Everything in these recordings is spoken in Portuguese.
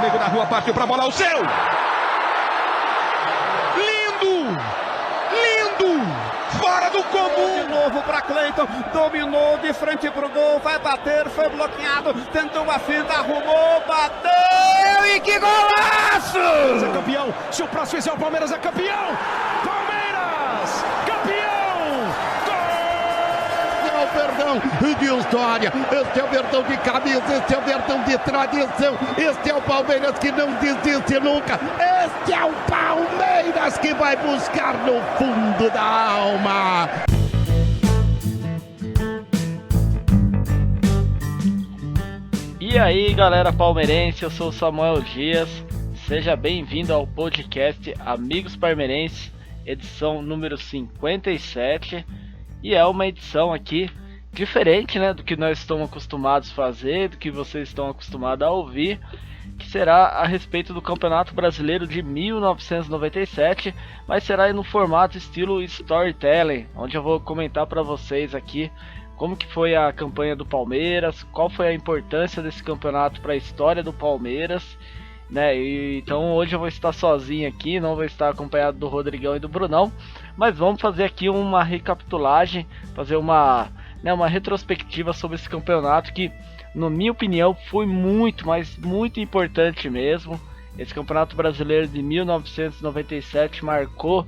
amigo da rua, partiu pra bola, o seu! Lindo! Lindo! Fora do comum! De novo para Cleiton, dominou de frente pro gol, vai bater, foi bloqueado, tentou a finta, arrumou, bateu e que golaço! É campeão, se o próximo fizer o Palmeiras é campeão! Palmeiras, campeão! Verdão de história, este é o Verdão de camisa, este é o Verdão de tradição, este é o Palmeiras que não desiste nunca, este é o Palmeiras que vai buscar no fundo da alma. E aí galera palmeirense, eu sou o Samuel Dias, seja bem-vindo ao podcast Amigos Palmeirenses, edição número 57, e é uma edição aqui diferente, né, do que nós estamos acostumados a fazer, do que vocês estão acostumados a ouvir, que será a respeito do Campeonato Brasileiro de 1997, mas será no formato estilo storytelling, onde eu vou comentar para vocês aqui como que foi a campanha do Palmeiras, qual foi a importância desse campeonato para a história do Palmeiras, né? Então hoje eu vou estar sozinho aqui, não vou estar acompanhado do Rodrigão e do Brunão, mas vamos fazer aqui uma recapitulagem, fazer uma retrospectiva sobre esse campeonato que, na minha opinião, foi muito, mas muito importante mesmo. Esse Campeonato Brasileiro de 1997 marcou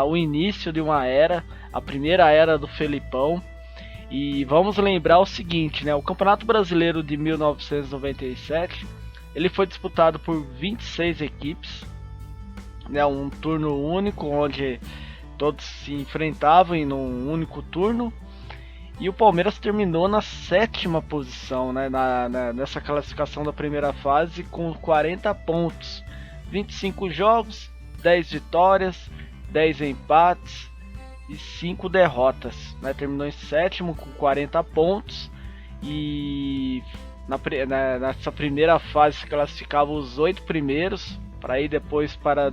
o início de uma era, a primeira era do Felipão. E vamos lembrar o seguinte, né? O Campeonato Brasileiro de 1997, ele foi disputado por 26 equipes, né? Um turno único, onde todos se enfrentavam em um único turno. E o Palmeiras terminou na 7ª posição, né, nessa classificação da primeira fase com 40 pontos, 25 jogos, 10 vitórias, 10 empates e 5 derrotas, né, terminou em 7º com 40 pontos e nessa primeira fase se classificavam os 8 primeiros, para ir depois para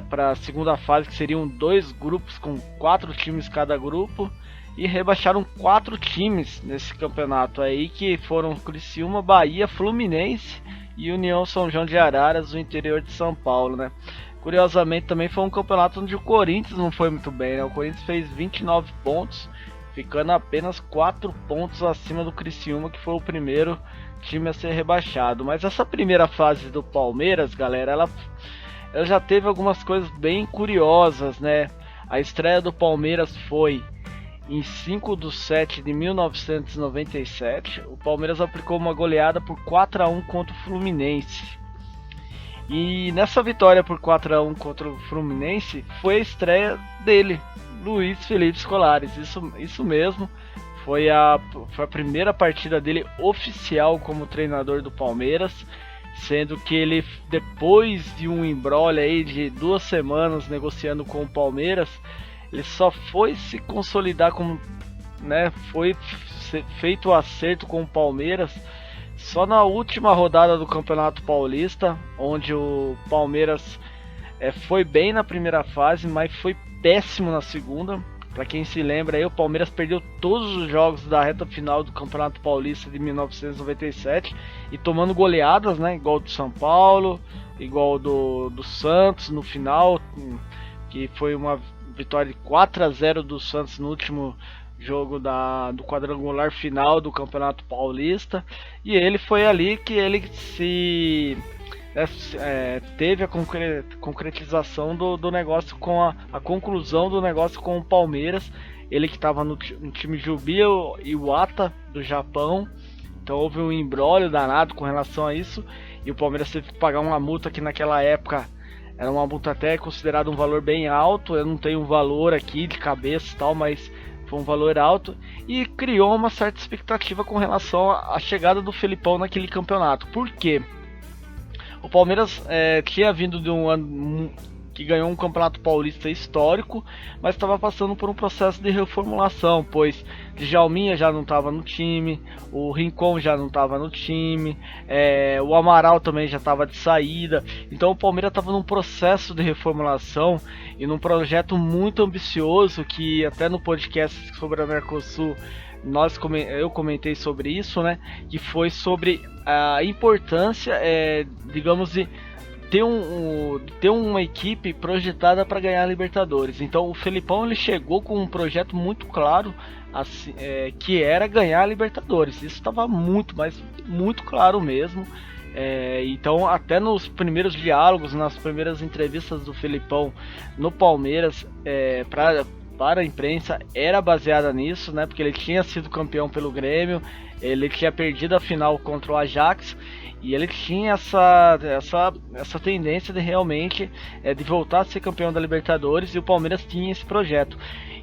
para a segunda fase, que seriam 2 grupos com 4 times cada grupo. E rebaixaram 4 times nesse campeonato aí, que foram Criciúma, Bahia, Fluminense e União São João de Araras, do interior de São Paulo, né? Curiosamente também foi um campeonato onde o Corinthians não foi muito bem, né? O Corinthians fez 29 pontos, ficando apenas 4 pontos acima do Criciúma, que foi o primeiro time a ser rebaixado. Mas essa primeira fase do Palmeiras, galera, ela já teve algumas coisas bem curiosas, né? A estreia do Palmeiras foi em 5/7 de 1997, o Palmeiras aplicou uma goleada por 4-1 contra o Fluminense. E nessa vitória por 4-1 contra o Fluminense foi a estreia dele, Luiz Felipe Scolari. Isso mesmo, foi a primeira partida dele oficial como treinador do Palmeiras, sendo que ele, depois de um imbróglio aí de 2 semanas negociando com o Palmeiras, ele só foi se consolidar como, né, foi feito o acerto com o Palmeiras só na última rodada do Campeonato Paulista, onde o Palmeiras foi bem na primeira fase, mas foi péssimo na segunda. Para quem se lembra aí, o Palmeiras perdeu todos os jogos da reta final do Campeonato Paulista de 1997 e tomando goleadas, né, igual do São Paulo, igual do Santos no final, que foi uma vitória de 4-0 do Santos no último jogo do quadrangular final do Campeonato Paulista. E ele foi ali que ele teve a concretização do negócio, com a conclusão do negócio com o Palmeiras. Ele que estava no time Jubilo Iwata do Japão. Então houve um imbróglio danado com relação a isso, e o Palmeiras teve que pagar uma multa que naquela época era uma multa até considerada um valor bem alto. Eu não tenho um valor aqui de cabeça e tal, mas foi um valor alto. E criou uma certa expectativa com relação à chegada do Felipão naquele campeonato. Por quê? O Palmeiras tinha vindo de um ano que ganhou um Campeonato Paulista histórico, mas estava passando por um processo de reformulação, pois Djalminha já não estava no time, o Rincon já não estava no time, o Amaral também já estava de saída. Então o Palmeiras estava num processo de reformulação e num projeto muito ambicioso, que até no podcast sobre a Mercosul eu comentei sobre isso, né? Que foi sobre a importância, digamos, de ter uma equipe projetada para ganhar a Libertadores. Então o Felipão ele chegou com um projeto muito claro, assim, que era ganhar a Libertadores. Isso estava muito claro mesmo. Então até nos primeiros diálogos, nas primeiras entrevistas do Felipão no Palmeiras, para a imprensa, era baseada nisso, né? Porque ele tinha sido campeão pelo Grêmio, ele tinha perdido a final contra o Ajax, e ele tinha essa tendência de realmente de voltar a ser campeão da Libertadores, e o Palmeiras tinha esse projeto.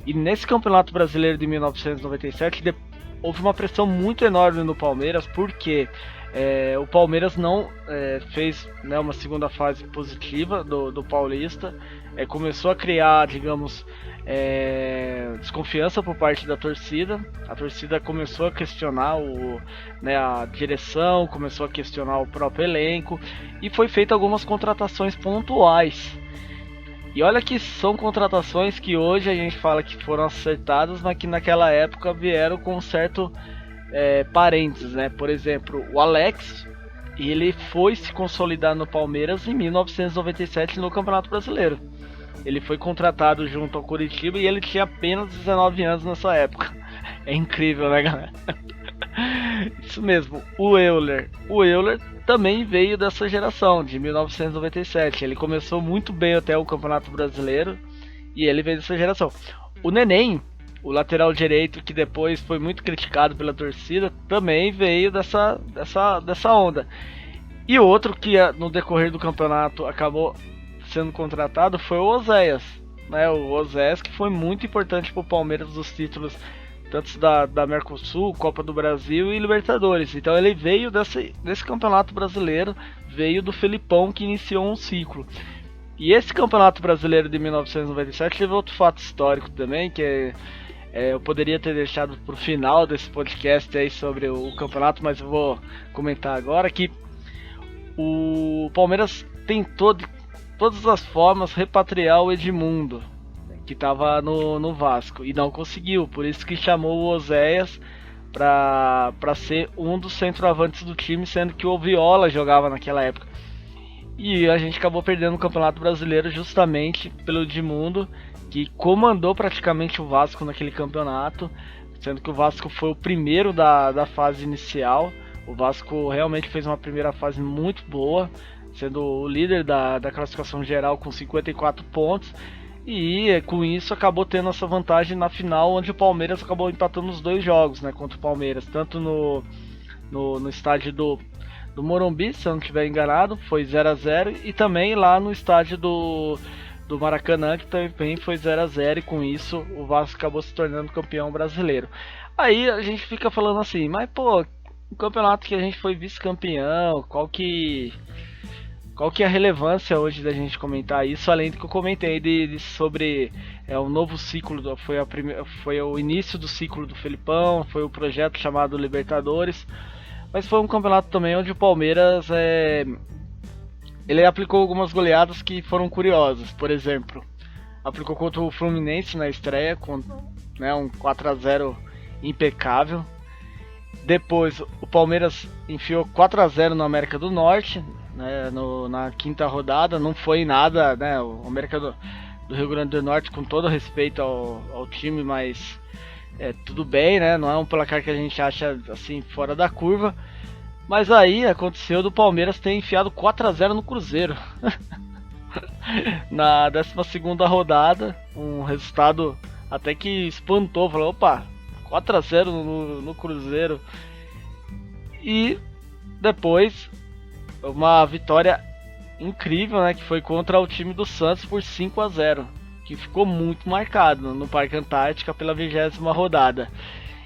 E nesse Campeonato Brasileiro de 1997 houve uma pressão muito enorme no Palmeiras, porque o Palmeiras não fez, né, uma segunda fase positiva do Paulista, começou a criar, digamos, desconfiança por parte da torcida. A torcida começou a questionar a direção, começou a questionar o próprio elenco, e foi feita algumas contratações pontuais. E olha que são contratações que hoje a gente fala que foram acertadas, mas que naquela época vieram com um certo parênteses, né? Por exemplo, o Alex, ele foi se consolidar no Palmeiras em 1997 no Campeonato Brasileiro. Ele foi contratado junto ao Coritiba e ele tinha apenas 19 anos nessa época. É incrível, né, galera? Isso mesmo, o Euler também veio dessa geração, de 1997. Ele começou muito bem até o Campeonato Brasileiro e ele veio dessa geração. O Neném, o lateral direito, que depois foi muito criticado pela torcida, também veio dessa onda. E outro que no decorrer do campeonato acabou sendo contratado foi o Oséias, né? O Oséias, que foi muito importante para o Palmeiras dos títulos tanto da Mercosul, Copa do Brasil e Libertadores. Então ele veio desse campeonato brasileiro, veio do Felipão, que iniciou um ciclo. E esse campeonato brasileiro de 1997 teve outro fato histórico também, que eu poderia ter deixado para o final desse podcast aí sobre o campeonato, mas eu vou comentar agora, que o Palmeiras tentou de todas as formas repatriar o Edmundo, que estava no Vasco, e não conseguiu. Por isso que chamou o Oséias para ser um dos centroavantes do time, sendo que o Viola jogava naquela época. E a gente acabou perdendo o Campeonato Brasileiro justamente pelo Edmundo, que comandou praticamente o Vasco naquele campeonato, sendo que o Vasco foi o primeiro da fase inicial. O Vasco realmente fez uma primeira fase muito boa, sendo o líder da classificação geral com 54 pontos. E com isso acabou tendo essa vantagem na final, onde o Palmeiras acabou empatando os dois jogos, né, contra o Palmeiras, tanto no estádio do Morumbi, se eu não estiver enganado, foi 0x0, e também lá no estádio do Maracanã, que também foi 0x0, e com isso o Vasco acabou se tornando campeão brasileiro. Aí a gente fica falando assim, mas pô, o campeonato que a gente foi vice-campeão, qual que é a relevância hoje da gente comentar isso, além do que eu comentei sobre o novo ciclo, foi o início do ciclo do Felipão, foi o projeto chamado Libertadores, mas foi um campeonato também onde o Palmeiras ele aplicou algumas goleadas que foram curiosas. Por exemplo, aplicou contra o Fluminense na estreia, com, né, um 4x0 impecável. Depois o Palmeiras enfiou 4x0 no América do Norte, né, na quinta rodada. Não foi nada, né, o América do Rio Grande do Norte, com todo respeito ao time, mas tudo bem, né, não é um placar que a gente acha assim fora da curva. Mas aí aconteceu do Palmeiras ter enfiado 4x0 no Cruzeiro na 12ª rodada, um resultado até que espantou, falou, opa, 4x0 no Cruzeiro. E depois uma vitória incrível, né, que foi contra o time do Santos por 5x0, que ficou muito marcado no Parque Antártica pela 20ª rodada.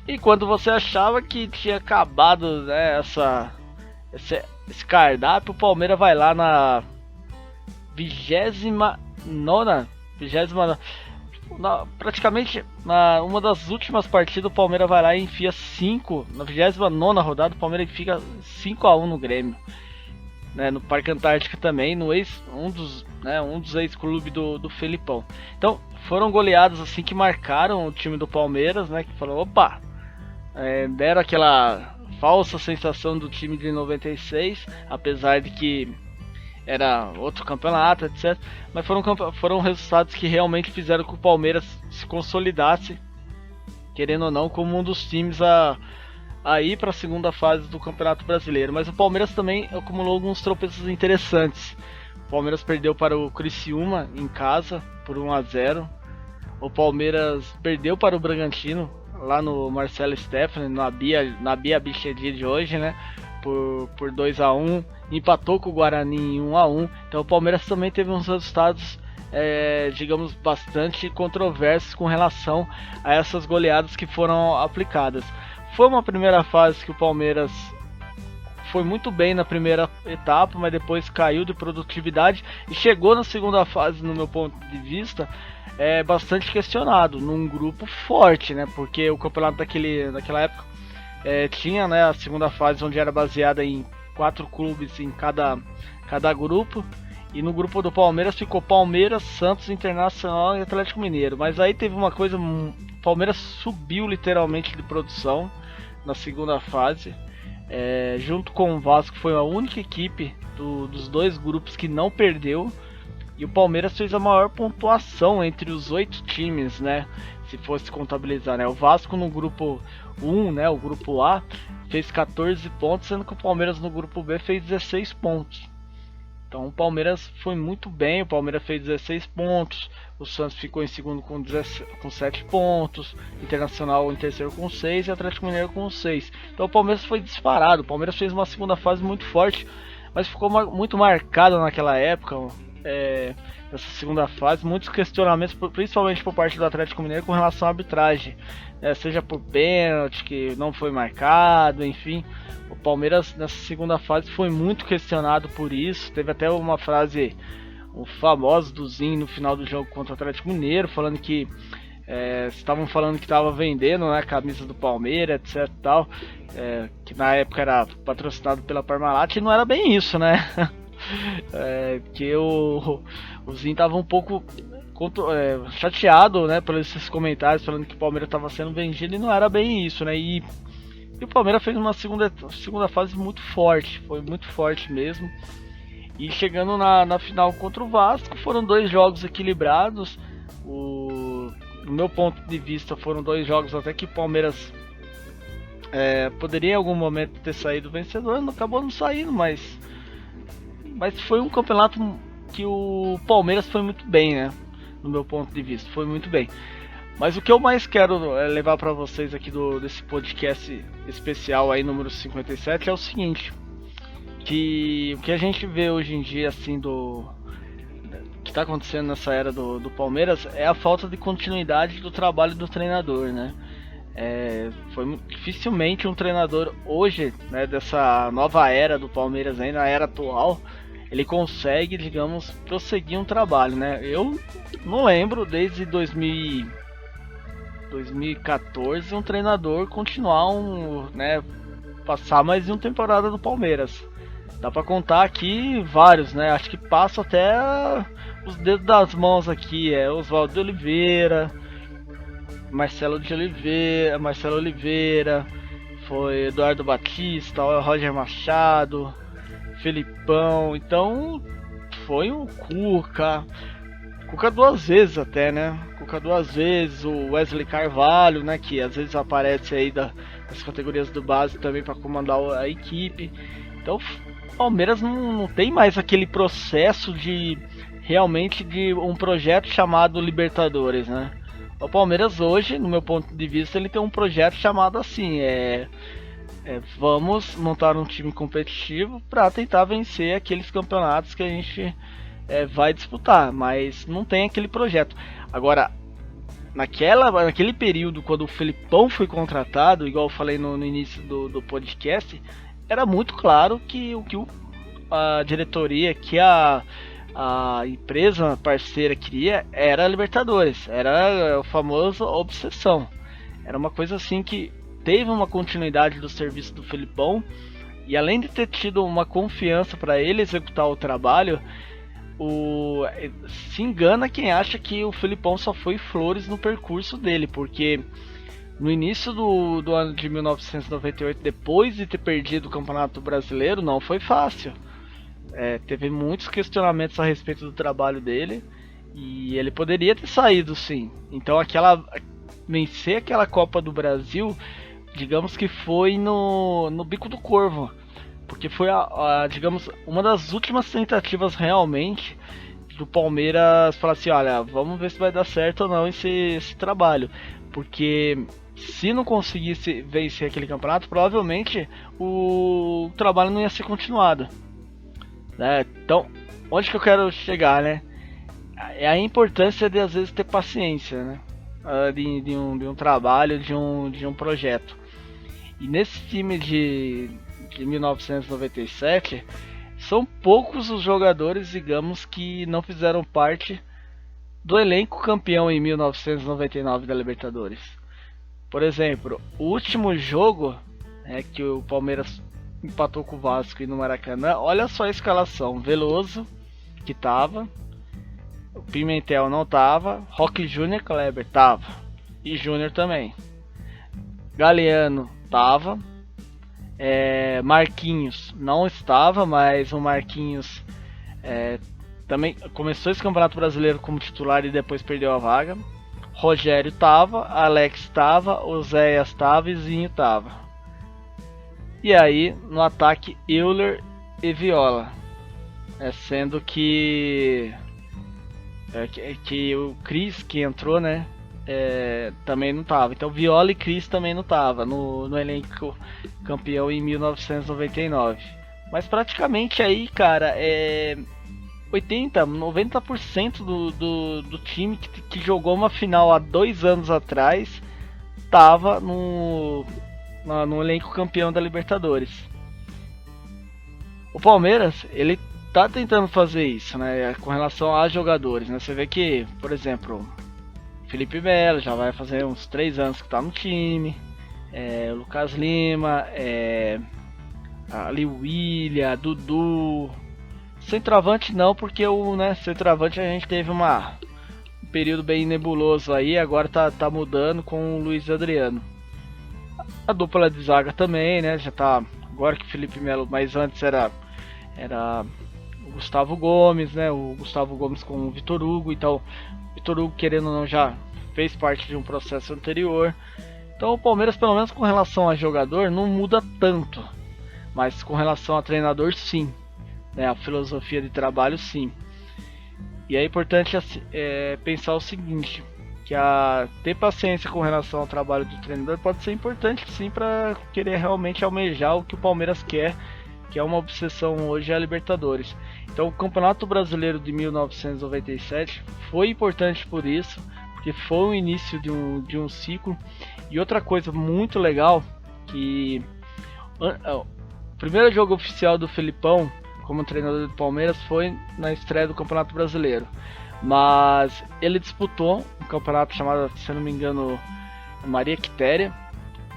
E quando você achava que tinha acabado, né, esse cardápio, o Palmeiras vai lá na 20ª praticamente na uma das últimas partidas, o Palmeiras vai lá e enfia 5, na 29ª rodada, o Palmeiras fica 5-1 no Grêmio, né, no Parque Antártica também, um dos ex-clubes do Felipão. Então foram goleadas assim que marcaram o time do Palmeiras, né, que falou, opa, deram aquela falsa sensação do time de 96, apesar de que era outro campeonato, etc. Mas foram resultados que realmente fizeram que o Palmeiras se consolidasse, querendo ou não, como um dos times a ir para a segunda fase do Campeonato Brasileiro. Mas o Palmeiras também acumulou alguns tropeços interessantes. O Palmeiras perdeu para o Criciúma em casa por 1-0. O Palmeiras perdeu para o Bragantino lá no Marcelo Stefani, na Bia Bichedi de hoje, né? Por 2-1, empatou com o Guarani em 1-1. Então o Palmeiras também teve uns resultados, digamos, bastante controversos com relação a essas goleadas que foram aplicadas. Foi uma primeira fase que o Palmeiras foi muito bem na primeira etapa, mas depois caiu de produtividade e chegou na segunda fase, no meu ponto de vista, bastante questionado, num grupo forte, né? Porque o campeonato daquela época tinha, né, a segunda fase, onde era baseada em 4 clubes em cada grupo, e no grupo do Palmeiras ficou Palmeiras, Santos, Internacional e Atlético Mineiro. Mas aí teve uma coisa, o Palmeiras subiu literalmente de produção na segunda fase, junto com o Vasco, foi a única equipe dos dois grupos que não perdeu, e o Palmeiras fez a maior pontuação entre os 8 times, né, se fosse contabilizar, né? O Vasco no grupo 1, né, o grupo A, fez 14 pontos, sendo que o Palmeiras no grupo B fez 16 pontos. Então o Palmeiras foi muito bem, o Palmeiras fez 16 pontos, o Santos ficou em segundo com 7 pontos, Internacional em terceiro com 6 e Atlético Mineiro com 6. Então o Palmeiras foi disparado, o Palmeiras fez uma segunda fase muito forte, mas ficou muito marcado naquela época, nessa segunda fase, muitos questionamentos, principalmente por parte do Atlético Mineiro com relação à arbitragem, seja por pênalti que não foi marcado, enfim. O Palmeiras nessa segunda fase foi muito questionado por isso. Teve até uma frase famosa do Zinho no final do jogo contra o Atlético Mineiro, falando que estavam falando que estava vendendo, né, camisa do Palmeiras, etc, tal, que na época era patrocinado pela Parmalat, e não era bem isso, né? Que o Zinho estava um pouco chateado, né, por esses comentários falando que o Palmeiras estava sendo vendido, e não era bem isso, né? E o Palmeiras fez uma segunda fase muito forte, foi muito forte mesmo. E chegando na final contra o Vasco, foram 2 jogos equilibrados. Do meu ponto de vista, foram 2 jogos até que o Palmeiras poderia em algum momento ter saído vencedor, acabou não saindo, mas foi um campeonato que o Palmeiras foi muito bem, né? No meu ponto de vista, foi muito bem. Mas o que eu mais quero levar para vocês aqui desse podcast especial aí, número 57, é o seguinte: que o que a gente vê hoje em dia, assim, que está acontecendo nessa era do Palmeiras, é a falta de continuidade do trabalho do treinador, né? Dificilmente um treinador hoje, né, dessa nova era do Palmeiras, aí na era atual, ele consegue, digamos, prosseguir um trabalho, né? Eu não lembro desde 2014 um treinador continuar passar mais de uma temporada do Palmeiras. Dá pra contar aqui vários, né? Acho que passa até os dedos das mãos aqui. Oswaldo de Oliveira, Marcelo Oliveira, foi Eduardo Batista, Roger Machado, Felipão. Então foi o Cuca 2 vezes até, né? Cuca 2 vezes, o Wesley Carvalho, né, que às vezes aparece aí das categorias do base também para comandar a equipe. Então o Palmeiras não tem mais aquele processo de um projeto chamado Libertadores, né? O Palmeiras hoje, no meu ponto de vista, ele tem um projeto chamado assim, vamos montar um time competitivo para tentar vencer aqueles campeonatos que a gente vai disputar, mas não tem aquele projeto. Agora, naquele período, quando o Felipão foi contratado, igual eu falei no início do podcast, era muito claro que a diretoria, que a a empresa parceira queria era a Libertadores, era o famoso obsessão. Era uma coisa assim que teve uma continuidade do serviço do Felipão, e além de ter tido uma confiança para ele executar o trabalho, se engana quem acha que o Felipão só foi flores no percurso dele, porque no início do ano de 1998, depois de ter perdido o Campeonato Brasileiro, não foi fácil. Teve muitos questionamentos a respeito do trabalho dele, e ele poderia ter saído sim. Então vencer aquela Copa do Brasil, digamos que foi no bico do corvo, porque foi digamos, uma das últimas tentativas realmente do Palmeiras falar assim, olha, vamos ver se vai dar certo ou não esse trabalho, porque se não conseguisse vencer aquele campeonato, provavelmente o trabalho não ia ser continuado, né? Então, onde que eu quero chegar, né? É a importância de às vezes ter paciência, né? De um trabalho, de um projeto. E nesse time de 1997, são poucos os jogadores, digamos, que não fizeram parte do elenco campeão em 1999 da Libertadores. Por exemplo, o último jogo que o Palmeiras empatou com o Vasco e no Maracanã, olha só a escalação: Veloso, que tava, o Pimentel não tava, Roque Júnior, Kleber tava, e Júnior também, Galeano tava, Marquinhos não estava, mas o Marquinhos também começou esse Campeonato Brasileiro como titular e depois perdeu a vaga. Rogério tava, Alex tava, Oséias tava e Zinho tava. E aí no ataque, Euler e Viola, sendo que o Cris, que entrou, né, também não tava. Então Viola e Cris também não tava no elenco campeão em 1999. Mas praticamente aí, cara, 90% do time que jogou uma final há 2 anos atrás tava no elenco campeão da Libertadores. O Palmeiras, ele tá tentando fazer isso, né, com relação a jogadores, né? Você vê que, por exemplo, Felipe Melo já vai fazer uns 3 anos que tá no time, o Lucas Lima, ali o William, Dudu. Centroavante não, porque centroavante a gente teve um período bem nebuloso aí, agora tá mudando com o Luiz Adriano. A dupla de zaga também, né, já tá, agora que o Felipe Melo, mas antes era o Gustavo Gomes, né, o Gustavo Gomes com o Vitor Hugo, então o Vitor Hugo, querendo ou não, já fez parte de um processo anterior. Então o Palmeiras, pelo menos com relação a jogador, não muda tanto, mas com relação a treinador sim, né, a filosofia de trabalho sim. E é importante pensar o seguinte, que ter paciência com relação ao trabalho do treinador pode ser importante sim para querer realmente almejar o que o Palmeiras quer, que é uma obsessão hoje, é a Libertadores. Então o Campeonato Brasileiro de 1997 foi importante por isso, porque foi o início de um ciclo. E outra coisa muito legal, que o primeiro jogo oficial do Felipão como treinador do Palmeiras foi na estreia do Campeonato Brasileiro, mas ele disputou um campeonato chamado, se não me engano, Maria Quitéria,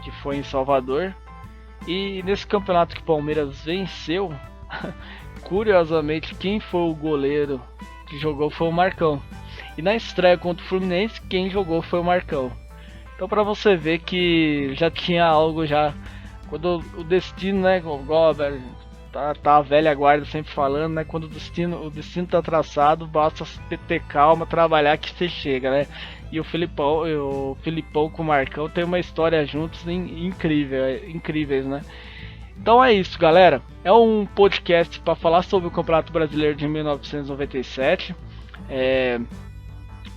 que foi em Salvador, e nesse campeonato que o Palmeiras venceu, curiosamente quem foi o goleiro que jogou foi o Marcão, e na estreia contra o Fluminense quem jogou foi o Marcão. Então para você ver que já tinha algo já, quando o destino, né, igual tá a velha guarda sempre falando, né? Quando o destino tá traçado, basta ter calma, trabalhar que você chega, né? E o Felipão com o Marcão tem uma história juntos incríveis, né? Então é isso, galera. É um podcast para falar sobre o Campeonato Brasileiro de 1997.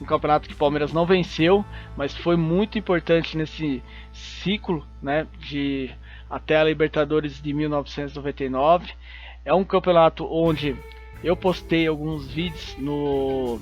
Um campeonato que o Palmeiras não venceu, mas foi muito importante nesse ciclo, né? Até a Libertadores de 1999. É um campeonato onde eu postei alguns vídeos no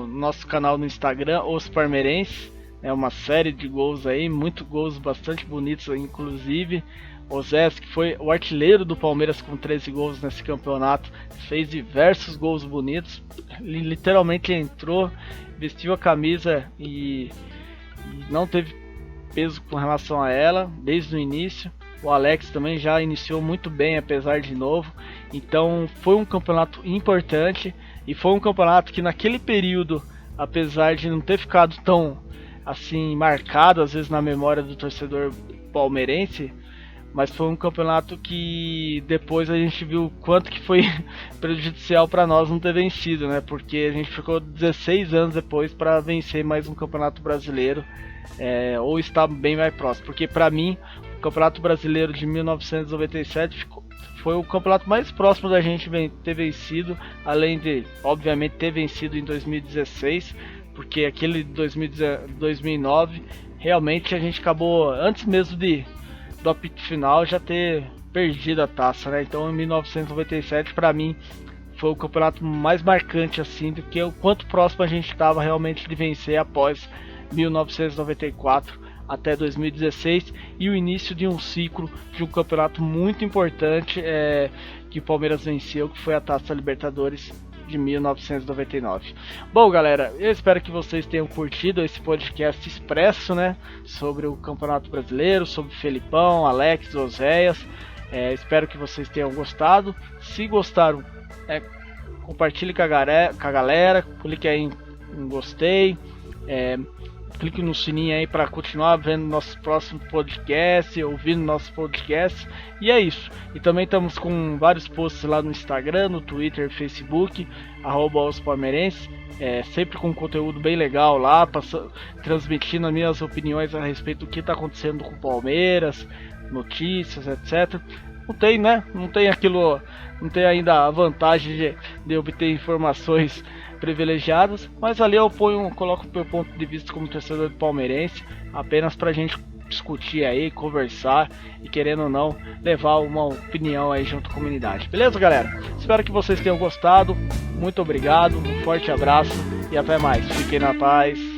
nosso canal no Instagram, Os Palmeirenses. É uma série de gols aí, muitos gols bastante bonitos, inclusive Oséias, que foi o artilheiro do Palmeiras com 13 gols nesse campeonato, fez diversos gols bonitos. Ele literalmente entrou, vestiu a camisa e não teve peso com relação a ela desde o início. O Alex também já iniciou muito bem, apesar de novo. Então foi um campeonato importante e foi um campeonato que naquele período, apesar de não ter ficado tão assim marcado às vezes na memória do torcedor palmeirense, mas foi um campeonato que depois a gente viu o quanto que foi prejudicial para nós não ter vencido, né? Porque a gente ficou 16 anos depois para vencer mais um campeonato brasileiro, ou estar bem mais próximo. Porque para mim, o Campeonato Brasileiro de 1997 foi o campeonato mais próximo da gente ter vencido, além de, obviamente, ter vencido em 2016, porque aquele 2009, realmente a gente acabou, antes mesmo do apito final, já ter perdido a taça, né? Então, em 1997, para mim, foi o campeonato mais marcante, assim, do que o quanto próximo a gente estava realmente de vencer após 1994 até 2016 e o início de um ciclo de um campeonato muito importante que o Palmeiras venceu, que foi a Taça Libertadores de 1999. Bom, galera, eu espero que vocês tenham curtido esse podcast expresso, né, sobre o Campeonato Brasileiro, sobre Felipão, Alex, Oséias. Espero que vocês tenham gostado. Se gostaram, compartilhe com a galera, clique aí em gostei, clique no sininho aí para continuar vendo nosso próximo podcast, ouvindo nosso podcast. E é isso. E também estamos com vários posts lá no Instagram, no Twitter, Facebook, @ospalmeirenses, sempre com conteúdo bem legal lá, transmitindo as minhas opiniões a respeito do que está acontecendo com o Palmeiras, notícias, etc. Não tem, né? Não tem ainda a vantagem de obter informações privilegiadas, mas ali eu coloco o meu ponto de vista como torcedor palmeirense, apenas pra gente discutir aí, conversar e, querendo ou não, levar uma opinião aí junto à comunidade. Beleza, galera? Espero que vocês tenham gostado. Muito obrigado, um forte abraço e até mais. Fiquem na paz.